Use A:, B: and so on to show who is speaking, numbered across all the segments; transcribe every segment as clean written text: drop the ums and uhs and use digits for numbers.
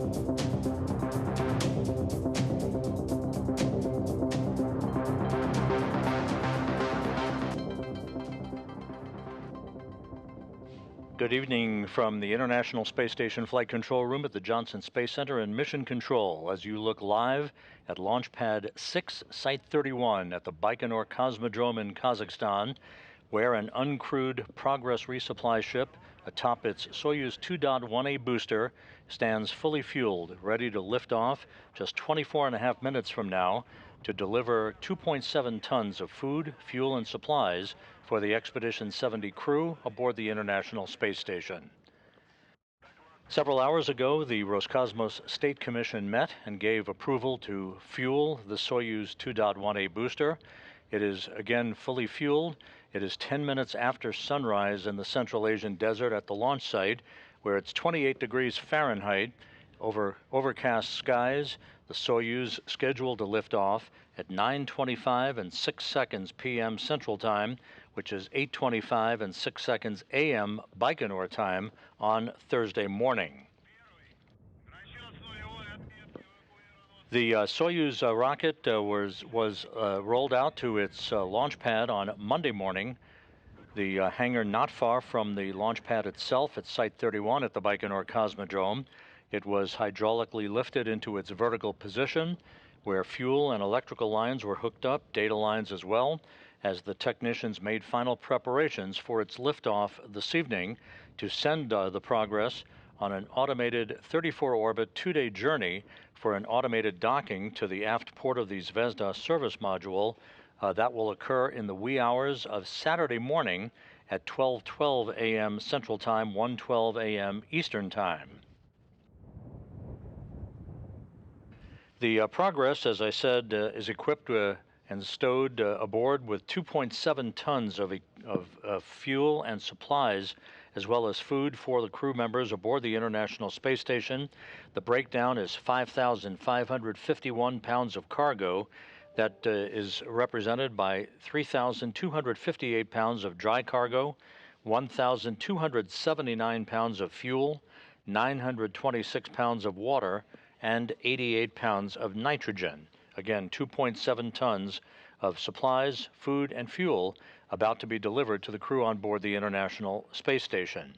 A: Good evening from the International Space Station Flight Control Room at the Johnson Space Center and Mission Control as you look live at Launch Pad 6, Site 31 at the Baikonur Cosmodrome in Kazakhstan, where an uncrewed Progress resupply ship atop its Soyuz 2.1A booster stands fully fueled, ready to lift off just 24.5 minutes from now to deliver 2.7 tons of food, fuel, and supplies for the Expedition 70 crew aboard the International Space Station. Several hours ago, the Roscosmos State Commission met and gave approval to fuel the Soyuz 2.1A booster. It is again fully fueled. It is 10 minutes after sunrise in the Central Asian desert at the launch site, where it's 28 degrees Fahrenheit over overcast skies. The Soyuz scheduled to lift off at 9:25 and 6 seconds p.m. Central Time, which is 8:25 and 6 seconds a.m. Baikonur time on Thursday morning. The Soyuz rocket was rolled out to its launch pad on Monday morning. The hangar not far from the launch pad itself at Site 31 at the Baikonur Cosmodrome. It was hydraulically lifted into its vertical position, where fuel and electrical lines were hooked up, data lines as well, as the technicians made final preparations for its liftoff this evening to send the Progress on an automated 34-orbit 2-day journey for an automated docking to the aft port of the Zvezda service module. That will occur in the wee hours of Saturday morning at 12:12 a.m. Central Time, 1:12 a.m. Eastern Time. The Progress, as I said, is equipped and stowed aboard with 2.7 tons of fuel and supplies, as well as food for the crew members aboard the International Space Station. The breakdown is 5,551 pounds of cargo. That is represented by 3,258 pounds of dry cargo, 1,279 pounds of fuel, 926 pounds of water, and 88 pounds of nitrogen. Again, 2.7 tons of supplies, food, and fuel about to be delivered to the crew on board the International Space Station.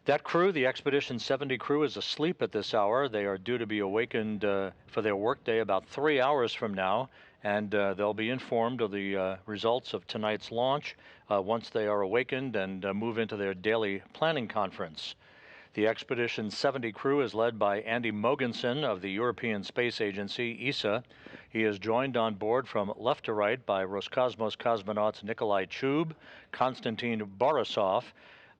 A: That crew, the Expedition 70 crew, is asleep at this hour. They are due to be awakened for their workday about 3 hours from now, and they'll be informed of the results of tonight's launch once they are awakened and move into their daily planning conference. The Expedition 70 crew is led by Andy Mogensen of the European Space Agency, ESA. He is joined on board from left to right by Roscosmos cosmonauts Nikolai Chub, Konstantin Borisov,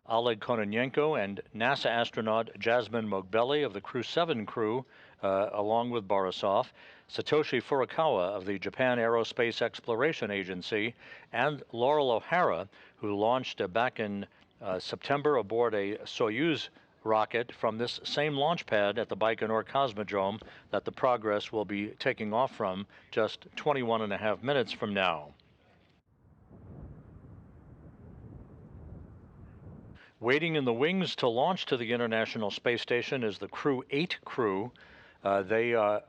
A: Oleg Kononenko, and NASA astronaut Jasmine Mogbelli of the Crew 7 crew, along with Borisov, Satoshi Furukawa of the Japan Aerospace Exploration Agency, and Laurel O'Hara, who launched back in September aboard a Soyuz rocket from this same launch pad at the Baikonur Cosmodrome that the Progress will be taking off from just 21.5 minutes from now. Waiting in the wings to launch to the International Space Station is the Crew 8 crew. They are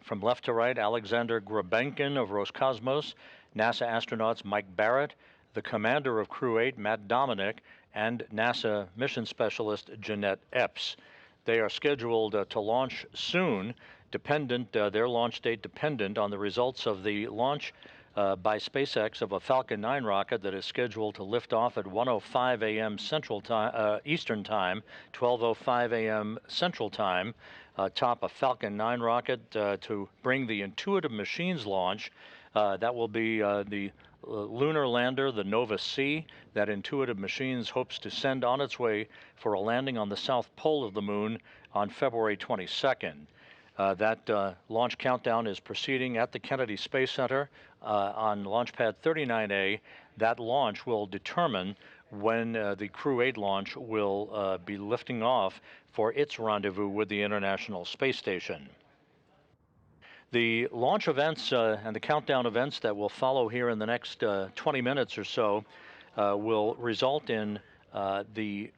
A: from left to right: Alexander Grabenkin of Roscosmos, NASA astronauts Mike Barrett, the commander of Crew 8, Matt Dominic, and NASA mission specialist Jeanette Epps. They are scheduled to launch soon, their launch date dependent on the results of the launch by SpaceX of a Falcon 9 rocket that is scheduled to lift off at 1:05 a.m. Central Time, Eastern Time, 12:05 a.m. Central Time, atop a Falcon 9 rocket to bring the Intuitive Machines launch. That will be the lunar lander, the Nova C, that Intuitive Machines hopes to send on its way for a landing on the south pole of the moon on February 22nd. That launch countdown is proceeding at the Kennedy Space Center on Launch Pad 39A. That launch will determine when the Crew 8 launch will be lifting off for its rendezvous with the International Space Station. The launch events and the countdown events that will follow here in the next 20 minutes or so will result in the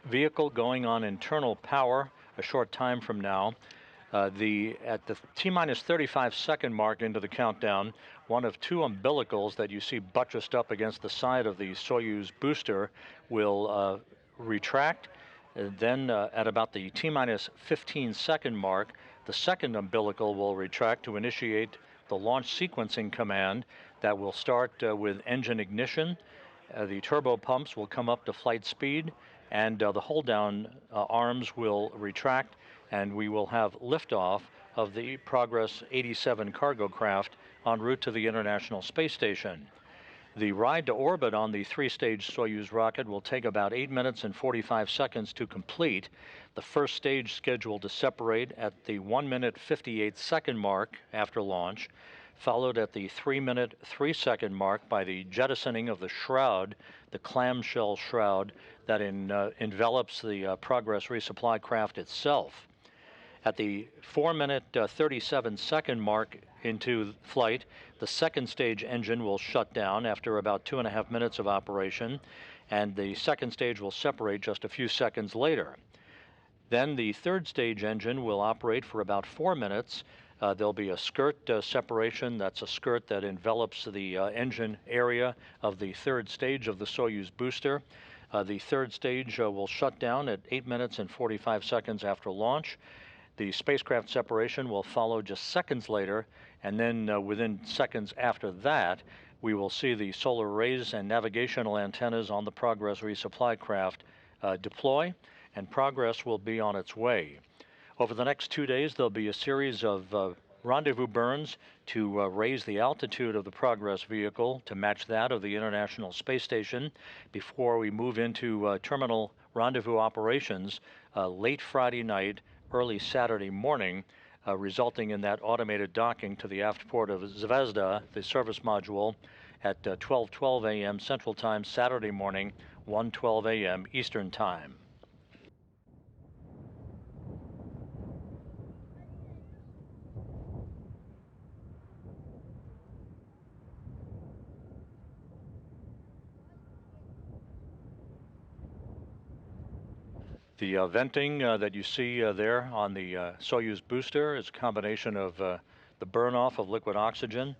A: vehicle going on internal power a short time from now. At the T-minus 35-second mark into the countdown, one of two umbilicals that you see buttressed up against the side of the Soyuz booster will retract. Then at about the T-minus 15-second mark, the second umbilical will retract to initiate the launch sequencing command that will start with engine ignition. The turbo pumps will come up to flight speed, and the hold down arms will retract, and we will have liftoff of the Progress 87 cargo craft en route to the International Space Station. The ride to orbit on the three-stage Soyuz rocket will take about 8 minutes and 45 seconds to complete. The first stage scheduled to separate at the 1 minute 58-second mark after launch, followed at the 3 minute 3-second mark by the jettisoning of the shroud, the clamshell shroud that envelops the Progress resupply craft itself. At the 4 minute 37-second mark into flight, the second stage engine will shut down after about 2.5 minutes of operation, and the second stage will separate just a few seconds later. Then the third stage engine will operate for about 4 minutes. There'll be a skirt separation. That's a skirt that envelops the engine area of the third stage of the Soyuz booster. The third stage will shut down at 8 minutes and 45 seconds after launch. The spacecraft separation will follow just seconds later, and then within seconds after that, we will see the solar arrays and navigational antennas on the Progress resupply craft deploy, and Progress will be on its way. Over the next 2 days, there'll be a series of rendezvous burns to raise the altitude of the Progress vehicle to match that of the International Space Station before we move into terminal rendezvous operations late Friday night, early Saturday morning, resulting in that automated docking to the aft port of Zvezda, the service module, at 12:12 a.m. Central Time Saturday morning, 1:12 a.m. Eastern Time. The venting that you see there on the Soyuz booster is a combination of the burn-off of liquid oxygen,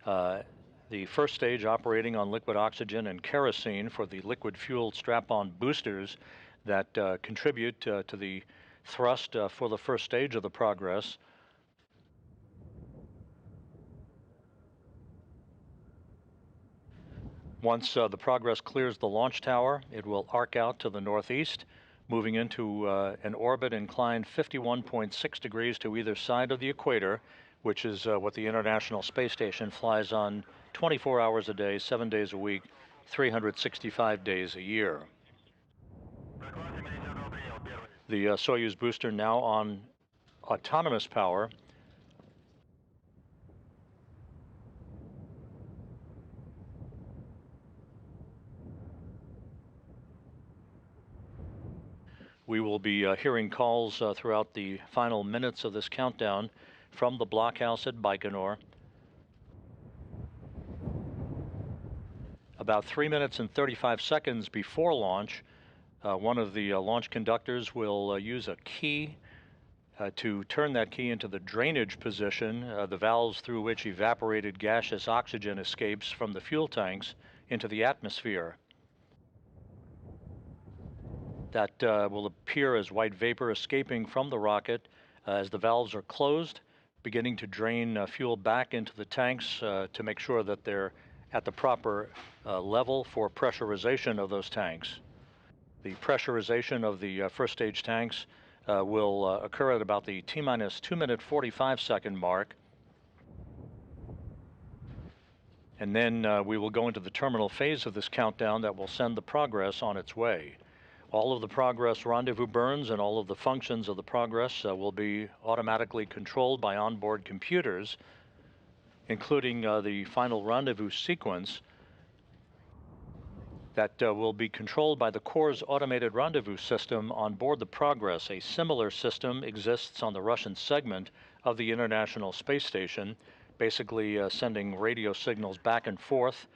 A: the first stage operating on liquid oxygen and kerosene for the liquid-fueled strap-on boosters that contribute to the thrust for the first stage of the Progress. Once the Progress clears the launch tower, it will arc out to the northeast, moving into an orbit inclined 51.6 degrees to either side of the equator, which is what the International Space Station flies on 24 hours a day, 7 days a week, 365 days a year. The Soyuz booster now on autonomous power. We will be hearing calls throughout the final minutes of this countdown from the blockhouse at Baikonur. About 3 minutes and 35 seconds before launch, one of the launch conductors will use a key to turn that key into the drainage position, the valves through which evaporated gaseous oxygen escapes from the fuel tanks into the atmosphere. That will appear as white vapor escaping from the rocket as the valves are closed, beginning to drain fuel back into the tanks to make sure that they're at the proper level for pressurization of those tanks. The pressurization of the first stage tanks will occur at about the T-minus 2 minute 45-second mark. And then we will go into the terminal phase of this countdown that will send the Progress on its way. All of the Progress rendezvous burns and all of the functions of the Progress will be automatically controlled by onboard computers, including the final rendezvous sequence that will be controlled by the Corps' automated rendezvous system on board the Progress. A similar system exists on the Russian segment of the International Space Station, basically sending radio signals back and forth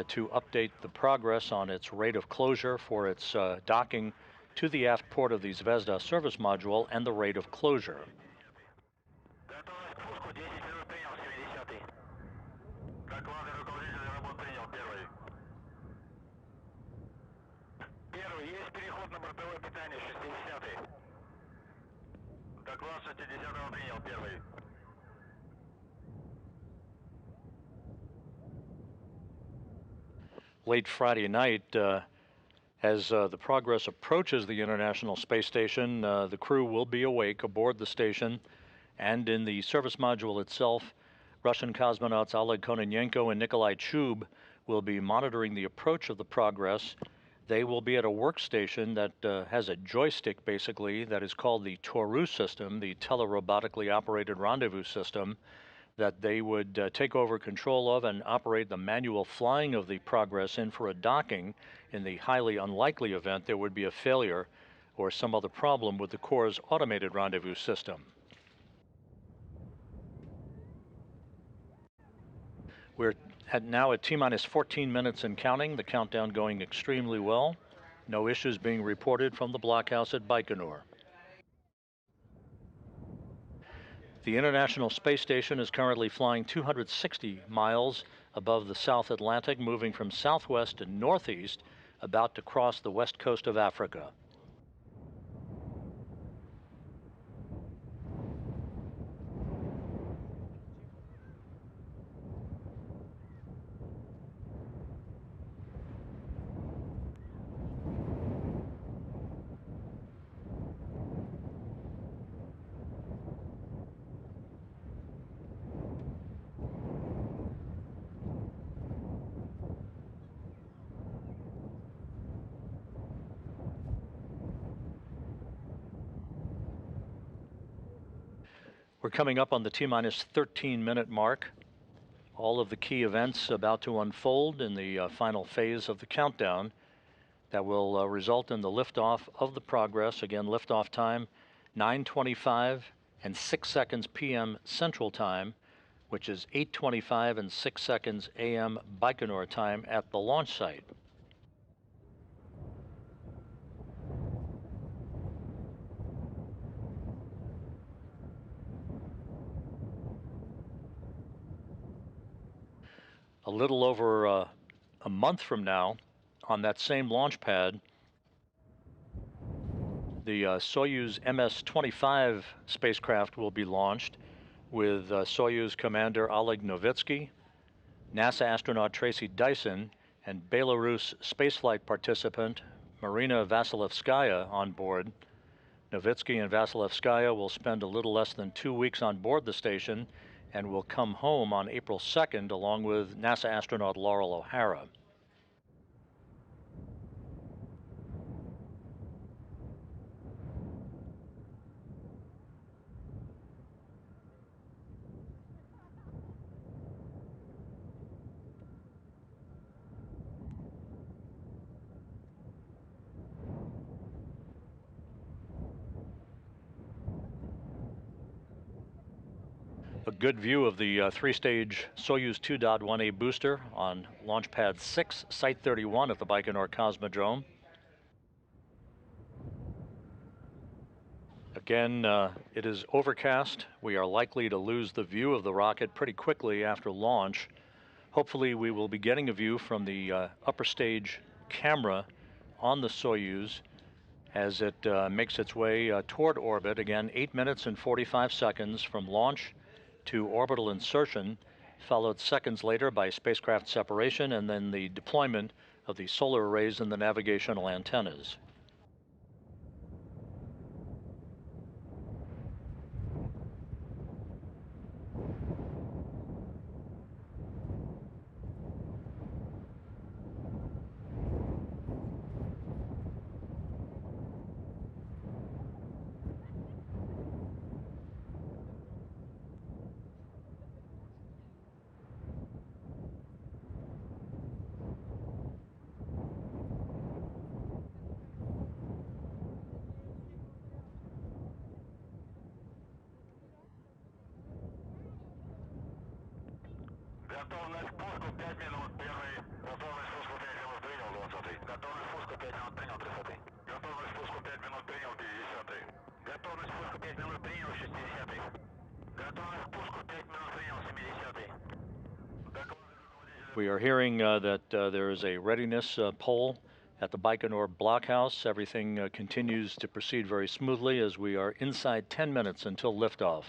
A: to update the Progress on its rate of closure for its docking to the aft port of the Zvezda service module and the rate of closure. Late Friday night, as the Progress approaches the International Space Station, the crew will be awake aboard the station, and in the service module itself, Russian cosmonauts Oleg Kononenko and Nikolai Chub will be monitoring the approach of the Progress. They will be at a workstation that has a joystick, basically, that is called the Toru system, the telerobotically operated rendezvous system, that they would take over control of and operate the manual flying of the Progress in for a docking in the highly unlikely event there would be a failure or some other problem with the Corps' automated rendezvous system. We're now at T-minus 14 minutes and counting, the countdown going extremely well. No issues being reported from the blockhouse at Baikonur. The International Space Station is currently flying 260 miles above the South Atlantic, moving from southwest to northeast, about to cross the west coast of Africa. We're coming up on the T-minus 13 minute mark. All of the key events about to unfold in the final phase of the countdown that will result in the liftoff of the Progress. Again, liftoff time 9:25 and 6 seconds p.m. Central Time, which is 8:25 and 6 seconds a.m. Baikonur time at the launch site. A little over a month from now, on that same launch pad, the Soyuz MS-25 spacecraft will be launched with Soyuz Commander Oleg Novitsky, NASA astronaut Tracy Dyson, and Belarus spaceflight participant Marina Vasilevskaya on board. Novitsky and Vasilevskaya will spend a little less than 2 weeks on board the station and will come home on April 2nd along with NASA astronaut Laurel O'Hara. A good view of the three-stage Soyuz 2.1A booster on Launch Pad 6, Site 31 at the Baikonur Cosmodrome. Again, it is overcast. We are likely to lose the view of the rocket pretty quickly after launch. Hopefully we will be getting a view from the upper stage camera on the Soyuz as it makes its way toward orbit. Again, 8 minutes and 45 seconds from launch to orbital insertion, followed seconds later by spacecraft separation and then the deployment of the solar arrays and the navigational antennas.
B: Готовность к пуску 5 минут. Первый готовность к пуску 5 минут принял 20. Готовность спуску 5 минут принял, 30. Готовность спуску 5 минут принял, 50. Готовность спуску 5 минут принял, 60. Готовность спуску 5 минут принял, 70.
A: We are hearing that there is a readiness poll at the Baikonur blockhouse. Everything continues to proceed very smoothly as we are inside 10 minutes until liftoff.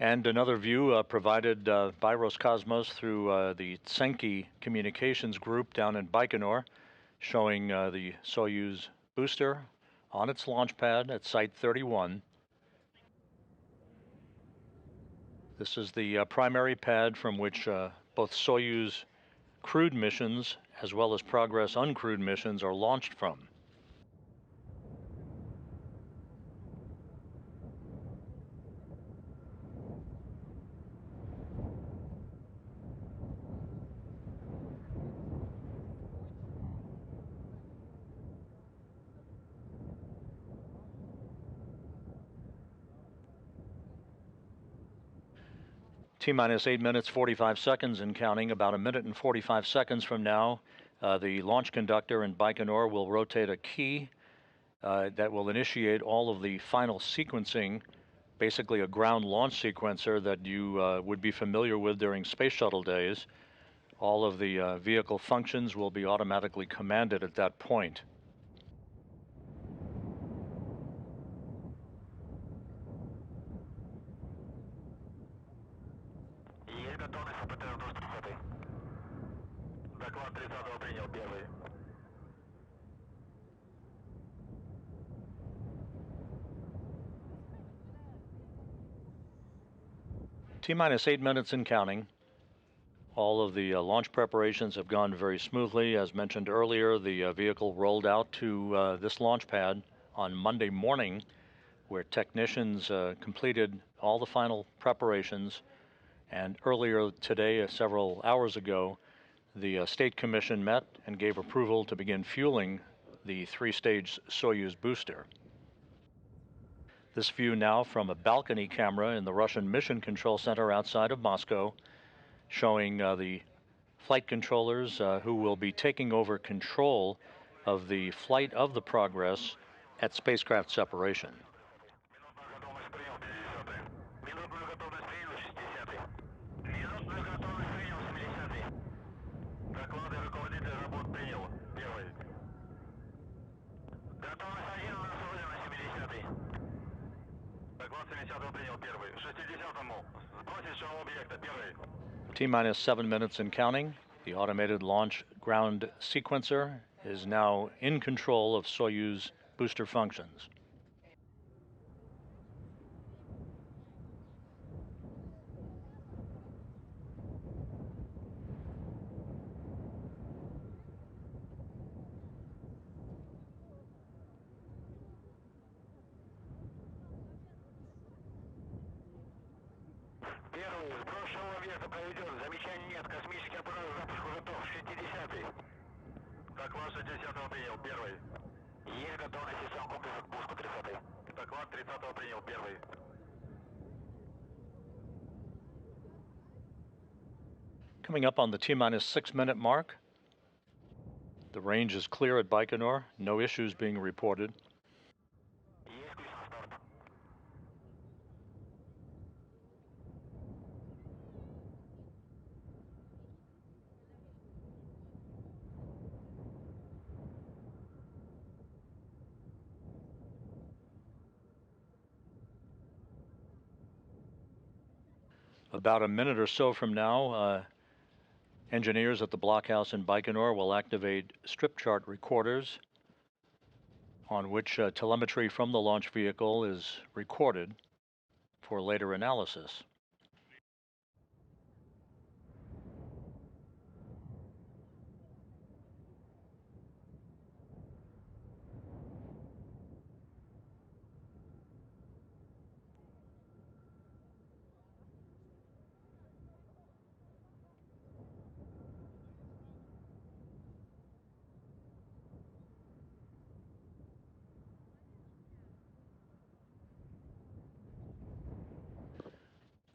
A: And another view provided by Roscosmos through the Tsenki Communications Group down in Baikonur, showing the Soyuz booster on its launch pad at Site 31. This is the primary pad from which both Soyuz crewed missions as well as Progress uncrewed missions are launched from. T-minus 8 minutes, 45 seconds and counting. About a minute and 45 seconds from now, the launch conductor in Baikonur will rotate a key that will initiate all of the final sequencing, basically a ground launch sequencer that you would be familiar with during space shuttle days. All of the vehicle functions will be automatically commanded at that point.
B: Доклад 30-го принял, первый.
A: T-minus 8 minutes and counting. All of the launch preparations have gone very smoothly. As mentioned earlier, the vehicle rolled out to this launch pad on Monday morning, where technicians completed all the final preparations. And earlier today, several hours ago, the State Commission met and gave approval to begin fueling the three-stage Soyuz booster. This view now from a balcony camera in the Russian Mission Control Center outside of Moscow, showing the flight controllers who will be taking over control of the flight of the Progress at spacecraft separation. T-minus 7 minutes and counting. The automated launch ground sequencer is now in control of Soyuz booster functions.
B: Первый, сброшенного объекта проведен. Замечаний нет. Космический аппарат запуску готов. 60-й. Доклад 60-го принял. Первый. Есть готовность систем комплекса к пуску. 30-й. Доклад 30-го принял. Первый.
A: Coming up on the T-minus 6 minute mark. The range is clear at Baikonur. No issues being reported. About a minute or so from now, engineers at the blockhouse in Baikonur will activate strip chart recorders on which telemetry from the launch vehicle is recorded for later analysis.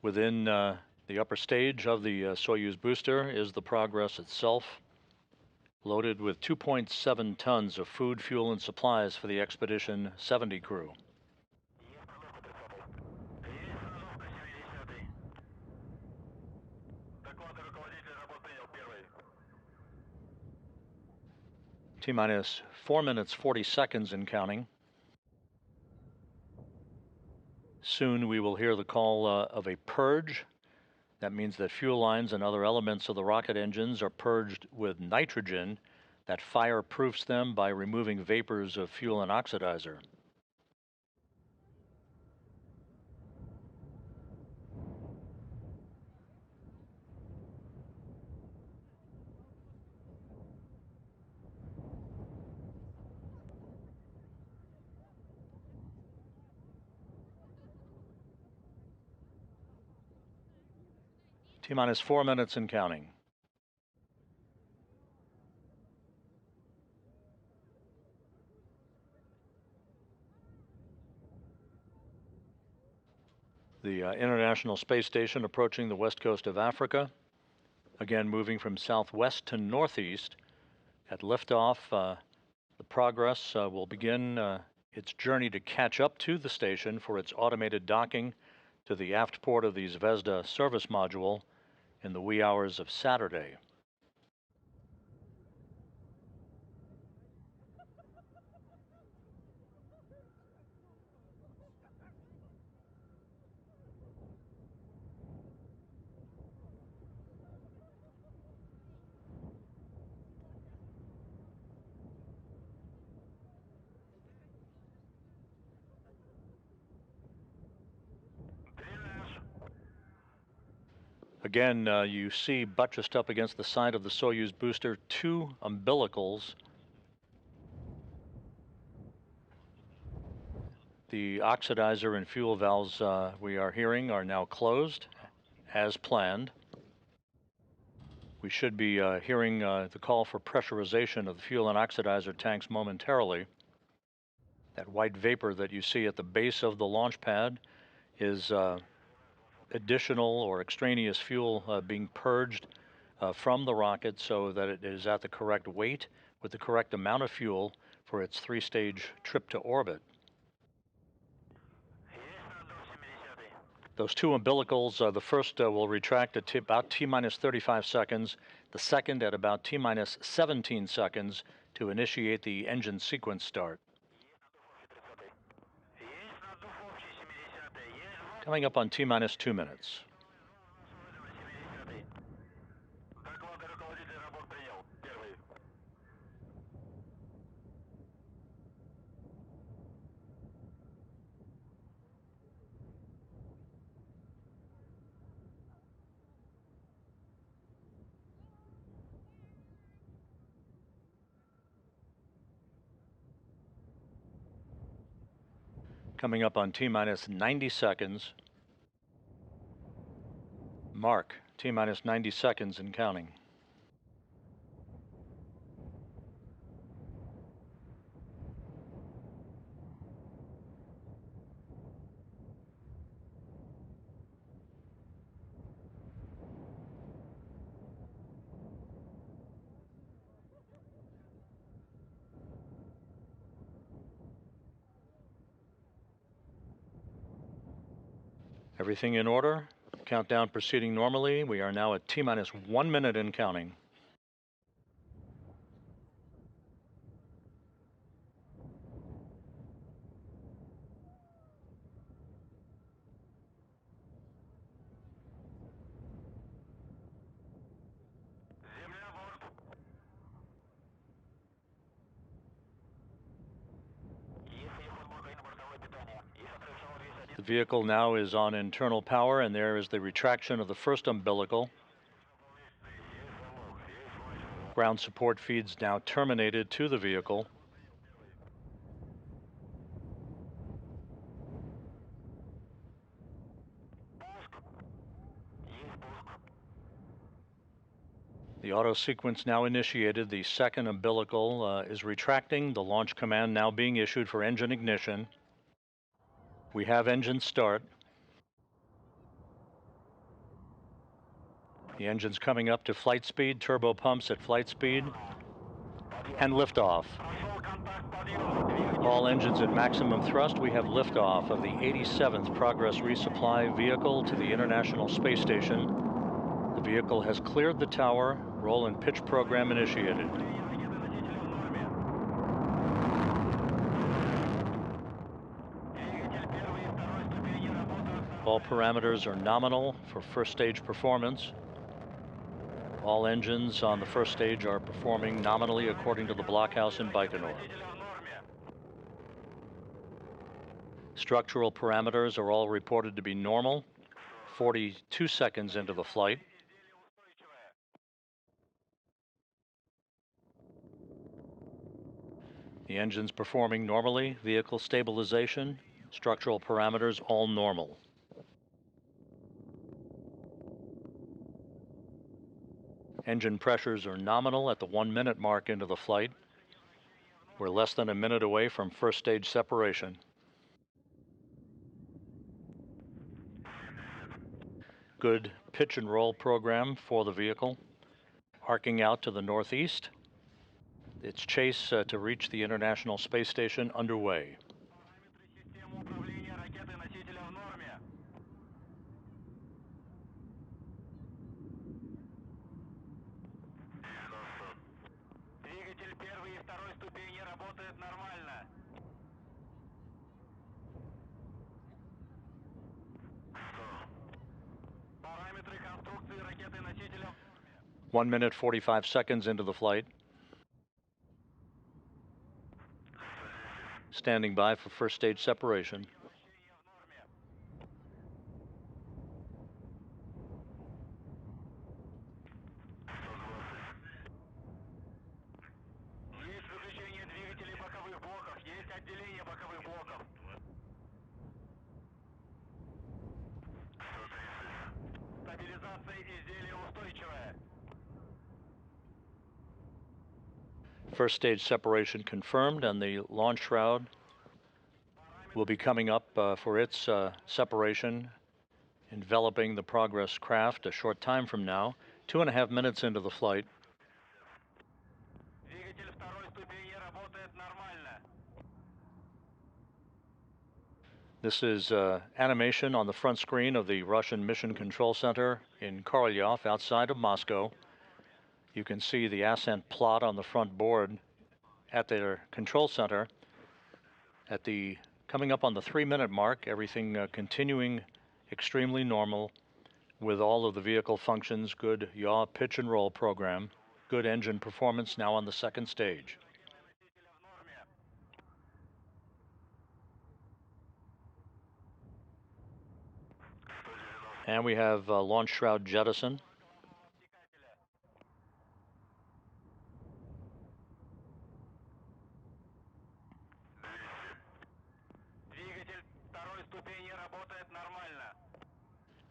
A: Within the upper stage of the Soyuz booster is the Progress itself, loaded with 2.7 tons of food, fuel, and supplies for the Expedition 70 crew. T-minus 4 minutes 40 seconds and counting. Soon we will hear the call of a purge. That means that fuel lines and other elements of the rocket engines are purged with nitrogen that fireproofs them by removing vapors of fuel and oxidizer. T-minus 4 minutes and counting. The International Space Station approaching the west coast of Africa. Again, moving from southwest to northeast. At liftoff, the Progress will begin its journey to catch up to the station for its automated docking to the aft port of the Zvezda service module in the wee hours of Saturday. Again, you see buttressed up against the side of the Soyuz booster 2 umbilicals. The oxidizer and fuel valves we are hearing are now closed as planned. We should be hearing the call for pressurization of the fuel and oxidizer tanks momentarily. That white vapor that you see at the base of the launch pad is additional or extraneous fuel being purged from the rocket so that it is at the correct weight with the correct amount of fuel for its 3-stage trip to orbit. Those 2 umbilicals, the first will retract at about T-minus 35 seconds, the second at about T-minus 17 seconds to initiate the engine sequence start. Coming up on T-minus 2 minutes. Coming up on T-minus 90 seconds. Mark, T-minus 90 seconds and counting. Everything in order. Countdown proceeding normally. We are now at T-minus 1 minute and counting. The vehicle now is on internal power, and there is the retraction of the first umbilical. Ground support feeds now terminated to the vehicle. The auto sequence now initiated. The second umbilical is retracting. The launch command now being issued for engine ignition. We have engine start. The engine's coming up to flight speed, turbo pumps at flight speed, and liftoff. All engines at maximum thrust. We have liftoff of the 87th Progress resupply vehicle to the International Space Station. The vehicle has cleared the tower. Roll and pitch program initiated. All parameters are nominal for first stage performance. All engines on the first stage are performing nominally according to the blockhouse in Baikonur. Structural parameters are all reported to be normal, 42 seconds into the flight. The engine's performing normally, vehicle stabilization, structural parameters all normal. Engine pressures are nominal at the 1 minute mark into the flight. We're less than a minute away from first stage separation. Good pitch and roll program for the vehicle. Arcing out to the northeast. Its chase to reach the International Space Station underway.
B: Параметры конструкции ракеты-носителя.
A: 1 minute 45 seconds into the flight. Standing by for first stage separation.
B: Есть выключение двигателей боковых блоков. Есть отделение боковых блоков. Стабилизация изделия устойчивая.
A: First stage separation confirmed, and the launch shroud will be coming up for its separation, enveloping the Progress craft a short time from now, 2.5 minutes into the flight.
B: Двигатель второй ступени работает нормально.
A: This is animation on the front screen of the Russian Mission Control Center in Korolyov outside of Moscow. You can see the ascent plot on the front board at their control center. Coming up on the 3 minute mark, everything continuing extremely normal with all of the vehicle functions, good yaw pitch and roll program, good engine performance now on the second stage. And we have launch shroud jettison.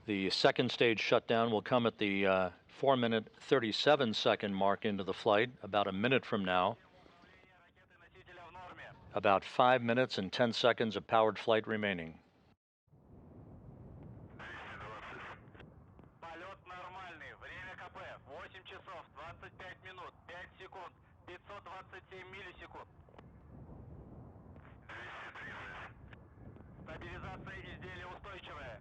A: The second stage shutdown will come at the 4 minute 37 second mark into the flight, about a minute from now. About 5 minutes and 10 seconds of powered flight remaining.
B: Полет нормальный. Время КП 8 часов 25 минут 5 секунд 527 миллисекунд. Стабилизация изделия устойчивая.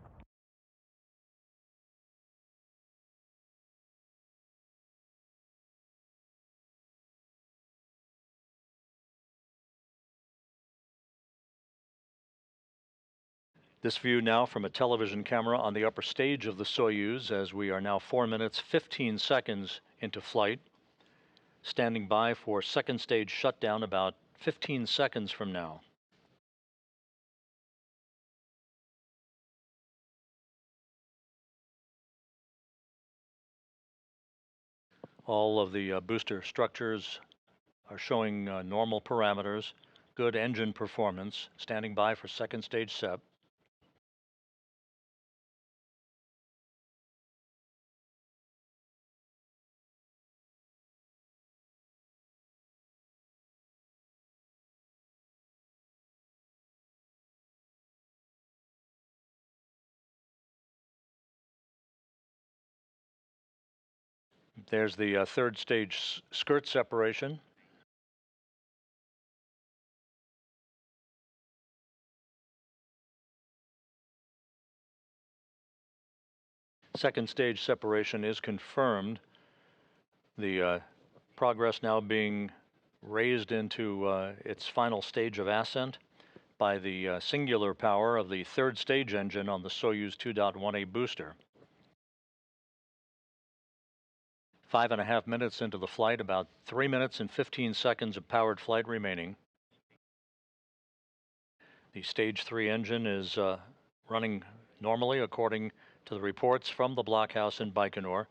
A: This view now from a television camera on the upper stage of the Soyuz, as we are now 4 minutes 15 seconds into flight. Standing by for second stage shutdown about 15 seconds from now. All of the booster structures are showing normal parameters, good engine performance. Standing by for second stage SEP. There's the third stage skirt separation. Second stage separation is confirmed. The Progress now being raised into its final stage of ascent by the singular power of the third stage engine on the Soyuz 2.1A booster. 5.5 minutes into the flight, about 3 minutes and 15 seconds of powered flight remaining. The stage 3 engine is running normally according to the reports from the blockhouse in Baikonur.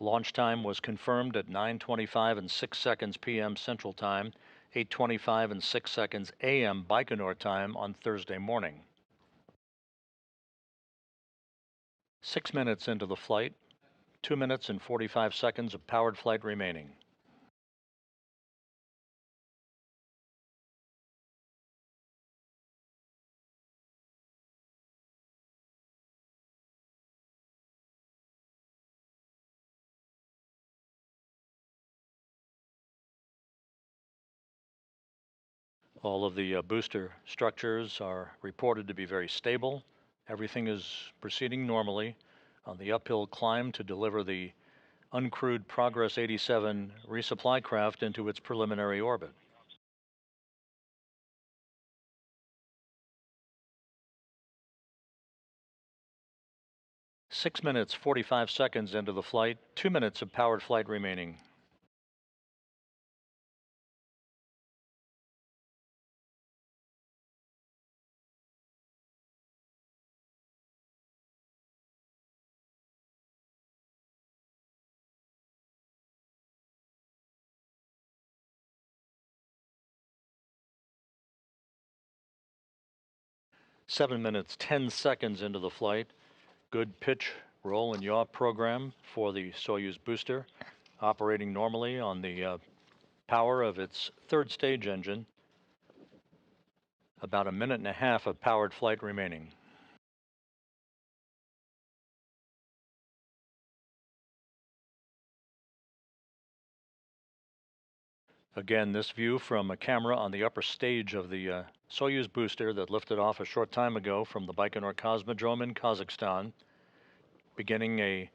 A: Launch time was confirmed at 9:25 and 6 seconds p.m. Central Time, 8:25 and 6 seconds a.m. Baikonur time on Thursday morning. 6 minutes into the flight, 2 minutes and 45 seconds of powered flight remaining. All of the booster structures are reported to be very stable. Everything is proceeding normally on the uphill climb to deliver the uncrewed Progress 87 resupply craft into its preliminary orbit. Six minutes, 45 seconds into the flight, 2 minutes of powered flight remaining. Seven minutes, 10 seconds into the flight. Good pitch, roll, and yaw program for the Soyuz booster, operating normally on the power of its third stage engine. About a minute and a half of powered flight remaining. Again, this view from a camera on the upper stage of the Soyuz booster that lifted off a short time ago from the Baikonur Cosmodrome in Kazakhstan, beginning a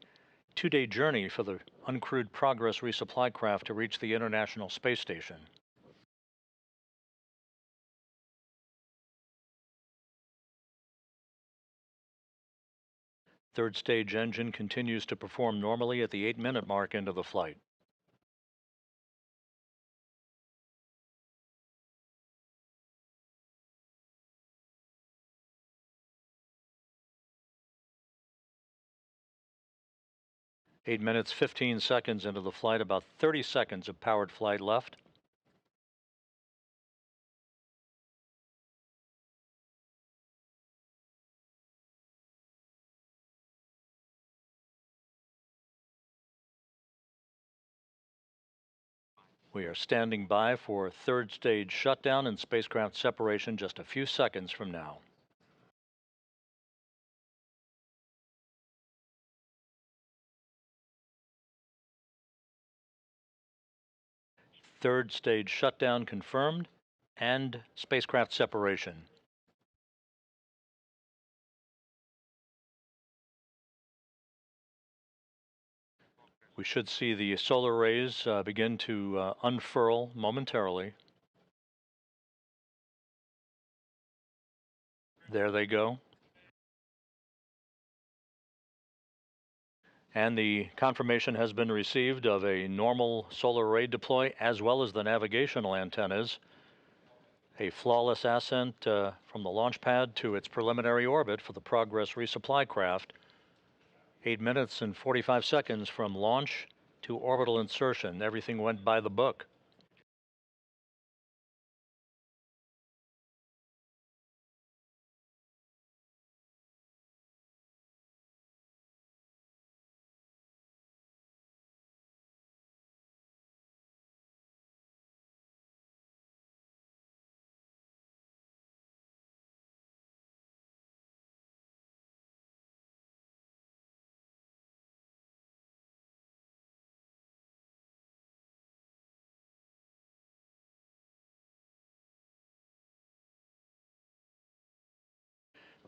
A: 2-day journey for the uncrewed Progress resupply craft to reach the International Space Station. Third stage engine continues to perform normally at the 8-minute mark into the flight. Eight minutes, 15 seconds into the flight, about 30 seconds of powered flight left. We are standing by for third stage shutdown and spacecraft separation just a few seconds from now. Third stage shutdown confirmed and spacecraft separation. We should see the solar rays begin to unfurl momentarily. There they go. And the confirmation has been received of a normal solar array deploy as well as the navigational antennas. A flawless ascent from the launch pad to its preliminary orbit for the Progress resupply craft. 8 minutes and 45 seconds from launch to orbital insertion. Everything went by the book.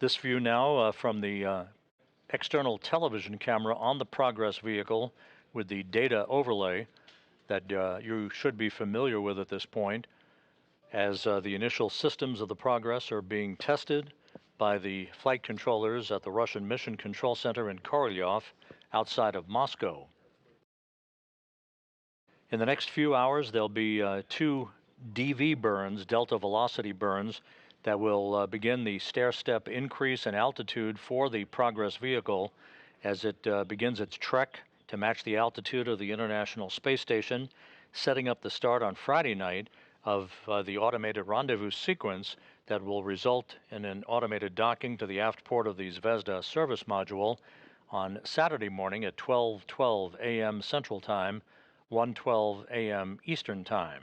A: This view now from the external television camera on the Progress vehicle with the data overlay that you should be familiar with at this point, as the initial systems of the Progress are being tested by the flight controllers at the Russian Mission Control Center in Korolyov outside of Moscow. In the next few hours, there'll be two DV burns, delta velocity burns, that will begin the stair-step increase in altitude for the Progress vehicle as it begins its trek to match the altitude of the International Space Station, setting up the start on Friday night of the automated rendezvous sequence that will result in an automated docking to the aft port of the Zvezda service module on Saturday morning at 12:12 a.m. Central Time, 1:12 a.m. Eastern Time.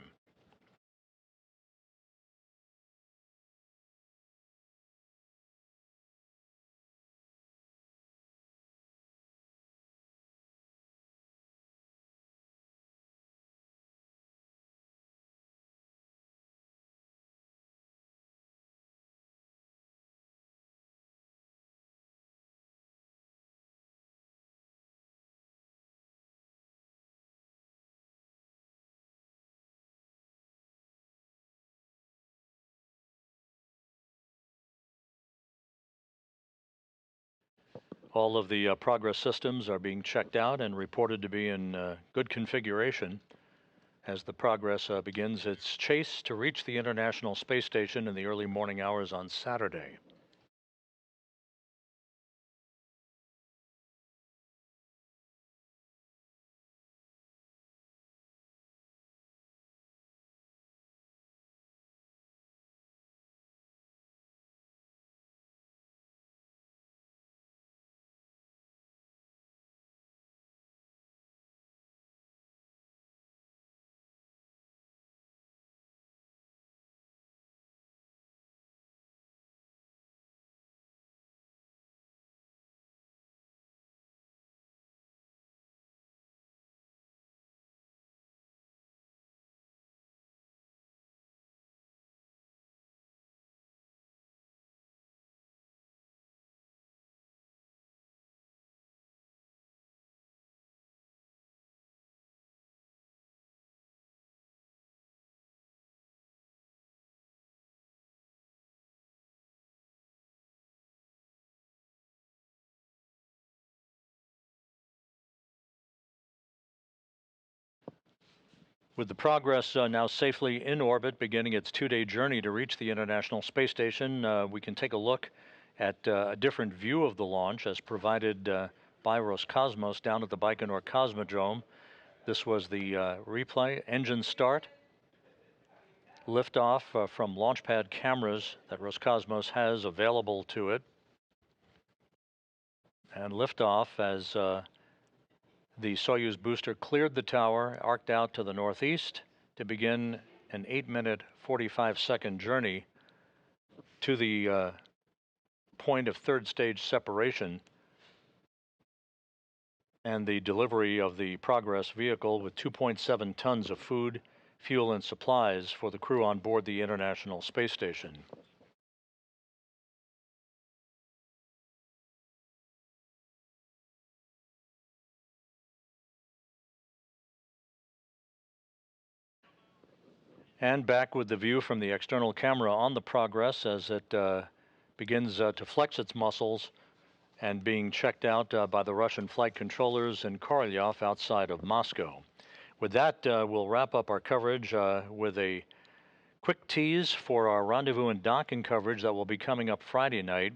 A: All of the Progress systems are being checked out and reported to be in good configuration as the Progress begins its chase to reach the International Space Station in the early morning hours on Saturday. With the Progress now safely in orbit, beginning its two-day journey to reach the International Space Station, we can take a look at a different view of the launch as provided by Roscosmos down at the Baikonur Cosmodrome. This was the replay, engine start, liftoff from launch pad cameras that Roscosmos has available to it, and liftoff as the Soyuz booster cleared the tower, arced out to the northeast to begin an 8-minute, 45-second journey to the point of third stage separation and the delivery of the Progress vehicle with 2.7 tons of food, fuel, and supplies for the crew on board the International Space Station. And back with the view from the external camera on the Progress as it begins to flex its muscles and being checked out by the Russian flight controllers in Korolyov outside of Moscow. With that, we'll wrap up our coverage with a quick tease for our rendezvous and docking coverage that will be coming up Friday night.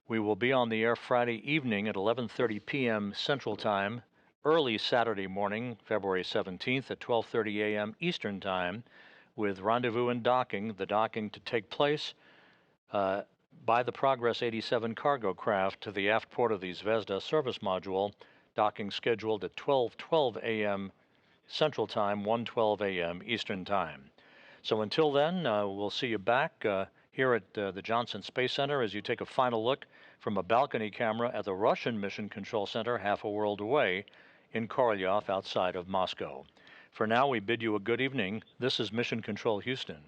A: We will be on the air Friday evening at 11:30 p.m. Central Time, early Saturday morning, February 17th at 12:30 a.m. Eastern Time, with rendezvous and docking, the docking to take place by the Progress 87 cargo craft to the aft port of the Zvezda service module, docking scheduled at 12:12 a.m. Central Time, 1:12 a.m. Eastern Time. So until then, we'll see you back here at the Johnson Space Center as you take a final look from a balcony camera at the Russian Mission Control Center half a world away in Korolyov outside of Moscow. For now, we bid you a good evening. This is Mission Control Houston.